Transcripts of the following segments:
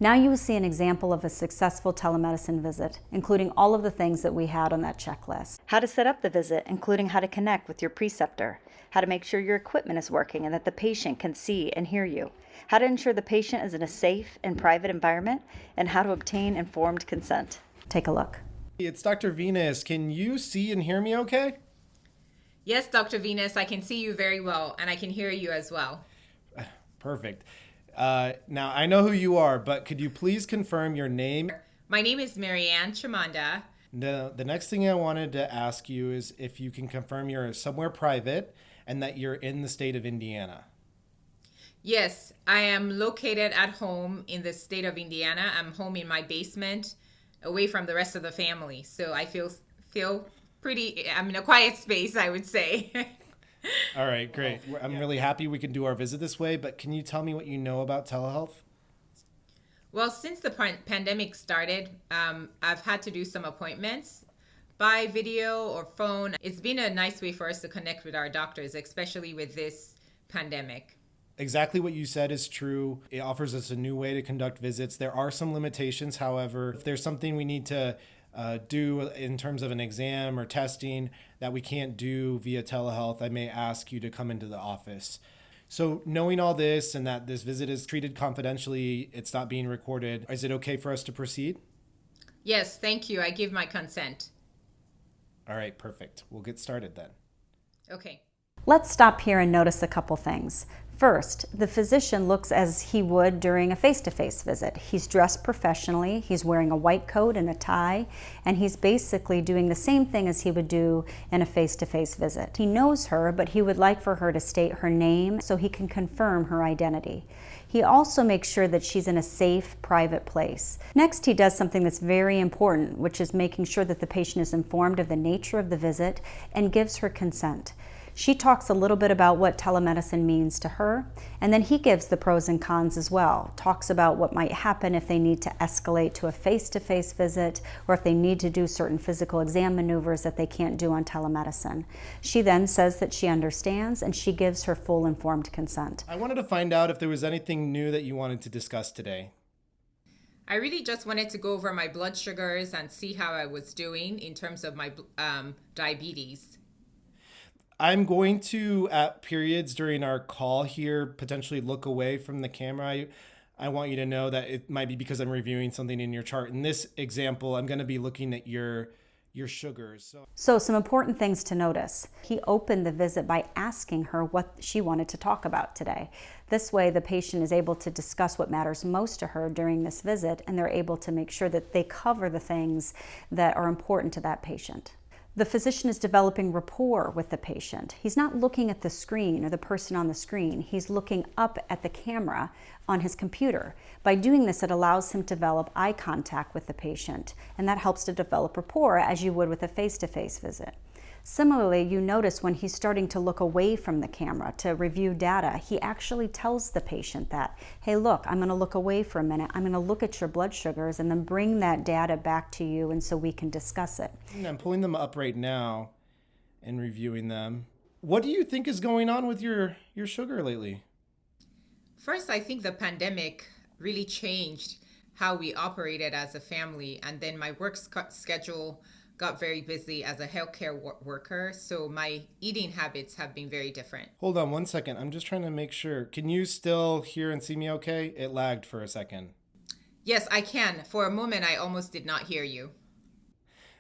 Now you will see an example of a successful telemedicine visit, including all of the things that we had on that checklist. How to set up the visit, including how to connect with your preceptor, how to make sure your equipment is working and that the patient can see and hear you, how to ensure the patient is in a safe and private environment, and how to obtain informed consent. Take a look. It's Dr. Venus. Can you see and hear me okay? Yes, Dr. Venus, I can see you very well, and I can hear you as well. Perfect. Now, I know who you are, but could you please confirm your name? My name is Marianne Chimanda. The next thing I wanted to ask you is if you can confirm you're somewhere private and that you're in the state of Indiana. Yes, I am located at home in the state of Indiana. I'm home in my basement, away from the rest of the family. So I feel pretty, I'm in a quiet space, I would say. All right, great. I'm really happy we can do our visit this way, but can you tell me what you know about telehealth? Well, since the pandemic started, I've had to do some appointments by video or phone. It's been a nice way for us to connect with our doctors, especially with this pandemic. Exactly what you said is true. It offers us a new way to conduct visits. There are some limitations, however. If there's something we need to do in terms of an exam or testing that we can't do via telehealth, I may ask you to come into the office. So knowing all this and that this visit is treated confidentially, it's not being recorded, is it okay for us to proceed? Yes, thank you. I give my consent. All right, perfect. We'll get started then. Okay. Let's stop here and notice a couple things. First, the physician looks as he would during a face-to-face visit. He's dressed professionally, he's wearing a white coat and a tie, and he's basically doing the same thing as he would do in a face-to-face visit. He knows her, but he would like for her to state her name so he can confirm her identity. He also makes sure that she's in a safe, private place. Next, he does something that's very important, which is making sure that the patient is informed of the nature of the visit and gives her consent. She talks a little bit about what telemedicine means to her, and then he gives the pros and cons as well, talks about what might happen if they need to escalate to a face-to-face visit or if they need to do certain physical exam maneuvers that they can't do on telemedicine. She then says that she understands and she gives her full informed consent. I wanted to find out if there was anything new that you wanted to discuss today. I really just wanted to go over my blood sugars and see how I was doing in terms of my diabetes. I'm going to, at periods during our call here, potentially look away from the camera. I want you to know that it might be because I'm reviewing something in your chart. In this example, I'm going to be looking at your sugars. So some important things to notice. He opened the visit by asking her what she wanted to talk about today. This way, the patient is able to discuss what matters most to her during this visit, and they're able to make sure that they cover the things that are important to that patient. The physician is developing rapport with the patient. He's not looking at the screen or the person on the screen. He's looking up at the camera on his computer. By doing this, it allows him to develop eye contact with the patient, and that helps to develop rapport as you would with a face-to-face visit. Similarly, you notice when he's starting to look away from the camera to review data, he actually tells the patient that, hey, look, I'm going to look away for a minute. I'm going to look at your blood sugars and then bring that data back to you and so we can discuss it. I'm pulling them up right now and reviewing them. What do you think is going on with your sugar lately? First, I think the pandemic really changed how we operated as a family, and then my work schedule got very busy as a healthcare worker, so my eating habits have been very different. Hold on one second. I'm just trying to make sure. Can you still hear and see me okay? It lagged for a second. Yes, I can. For a moment, I almost did not hear you.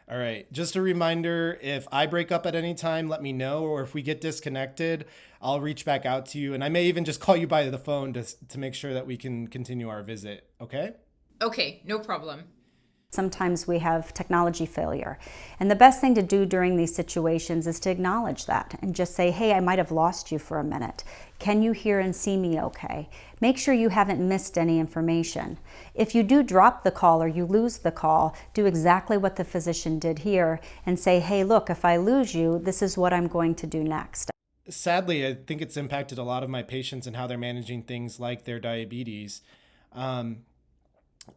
All right. Just a reminder, if I break up at any time, let me know, or if we get disconnected, I'll reach back out to you, and I may even just call you by the phone to make sure that we can continue our visit, okay? Okay, no problem. Sometimes we have technology failure. And the best thing to do during these situations is to acknowledge that and just say, hey, I might have lost you for a minute. Can you hear and see me okay? Make sure you haven't missed any information. If you do drop the call or you lose the call, do exactly what the physician did here and say, hey, look, if I lose you, this is what I'm going to do next. Sadly, I think it's impacted a lot of my patients and how they're managing things like their diabetes.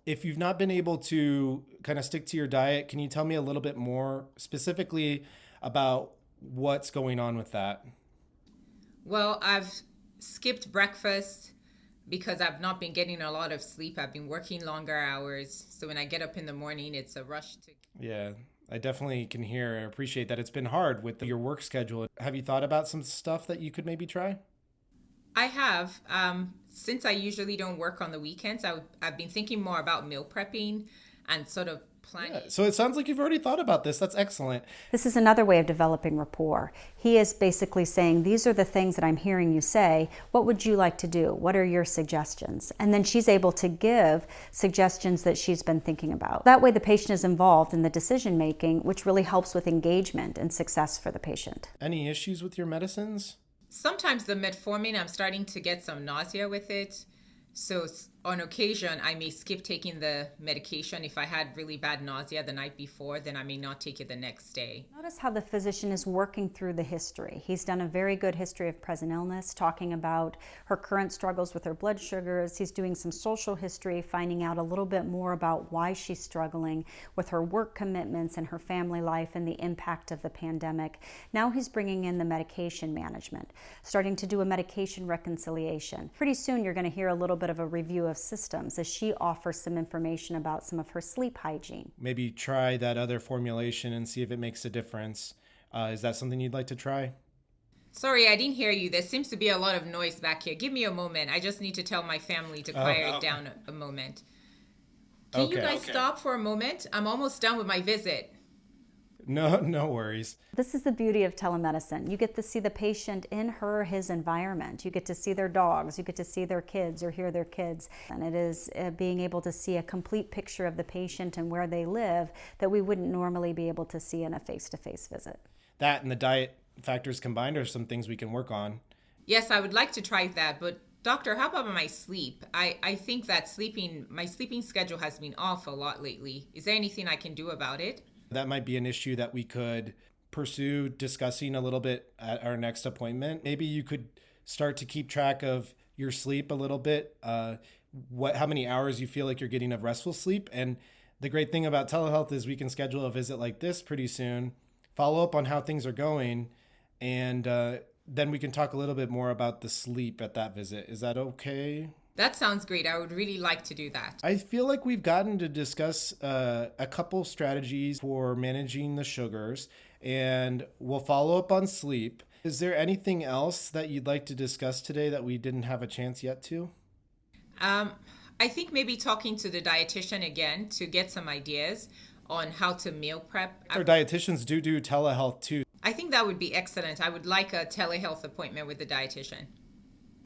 If you've not been able to kind of stick to your diet, can you tell me a little bit more specifically about what's going on with that? Well, I've skipped breakfast. because I've not been getting a lot of sleep. I've been working longer hours. So when I get up in the morning, it's a rush to. Yeah, I definitely can hear and appreciate that it's been hard with your work schedule. Have you thought about some stuff that you could maybe try? I have. Since I usually don't work on the weekends, I've been thinking more about meal prepping and sort of planning. Yeah, so it sounds like you've already thought about this. That's excellent. This is another way of developing rapport. He is basically saying, these are the things that I'm hearing you say. What would you like to do? What are your suggestions? And then she's able to give suggestions that she's been thinking about. That way the patient is involved in the decision making, which really helps with engagement and success for the patient. Any issues with your medicines? Sometimes the metformin, I'm starting to get some nausea with it. So on occasion, I may skip taking the medication. If I had really bad nausea the night before, then I may not take it the next day. Notice how the physician is working through the history. He's done a very good history of present illness, talking about her current struggles with her blood sugars. He's doing some social history, finding out a little bit more about why she's struggling with her work commitments and her family life and the impact of the pandemic. Now he's bringing in the medication management, starting to do a medication reconciliation. Pretty soon you're going to hear a little bit of a review of systems as she offers some information about some of her sleep hygiene. Maybe try that other formulation and see if it makes a difference. Is that something you'd like to try? Sorry, I didn't hear you. There seems to be a lot of noise back here. Give me a moment. I just need to tell my family to quiet it down a moment. Can you guys stop for a moment? I'm almost done with my visit. No worries. This is the beauty of telemedicine. You get to see the patient in her or his environment. You get to see their dogs. You get to see their kids or hear their kids. And it is being able to see a complete picture of the patient and where they live that we wouldn't normally be able to see in a face-to-face visit. That and the diet factors combined are some things we can work on. Yes, I would like to try that, but doctor, how about my sleep? I think that my sleeping schedule has been off a lot lately. Is there anything I can do about it? That might be an issue that we could pursue discussing a little bit at our next appointment. Maybe you could start to keep track of your sleep a little bit, how many hours you feel like you're getting of restful sleep. And the great thing about telehealth is we can schedule a visit like this pretty soon, follow up on how things are going, and then we can talk a little bit more about the sleep at that visit. Is that okay? That sounds great. I would really like to do that. I feel like we've gotten to discuss a couple strategies for managing the sugars, and we'll follow up on sleep. Is there anything else that you'd like to discuss today that we didn't have a chance yet to? I think maybe talking to the dietitian again to get some ideas on how to meal prep. Our dietitians do telehealth too. I think that would be excellent. I would like a telehealth appointment with the dietitian.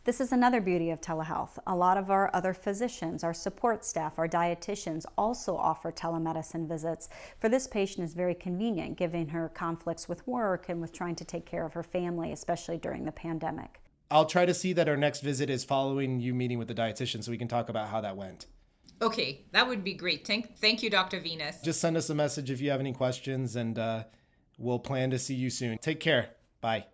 This is another beauty of telehealth. A lot of our other physicians, our support staff, our dietitians also offer telemedicine visits. For this patient, it's very convenient, given her conflicts with work and with trying to take care of her family, especially during the pandemic. I'll try to see that our next visit is following you meeting with the dietitian so we can talk about how that went. Okay, that would be great. Thank you, Dr. Venus. Just send us a message if you have any questions, and we'll plan to see you soon. Take care. Bye.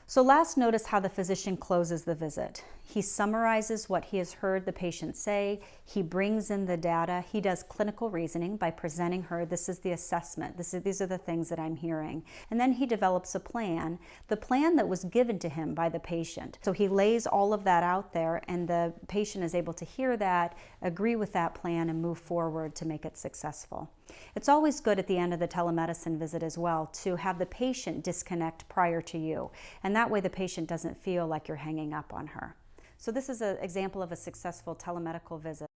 So last, notice how the physician closes the visit. He summarizes what he has heard the patient say. He brings in the data. He does clinical reasoning by presenting her, this is the assessment. These are the things that I'm hearing. And then he develops a plan, the plan that was given to him by the patient. So he lays all of that out there, and the patient is able to hear that, agree with that plan, and move forward to make it successful. It's always good at the end of the telemedicine visit as well to have the patient disconnect prior to you. And that way the patient doesn't feel like you're hanging up on her. So this is an example of a successful telemedical visit.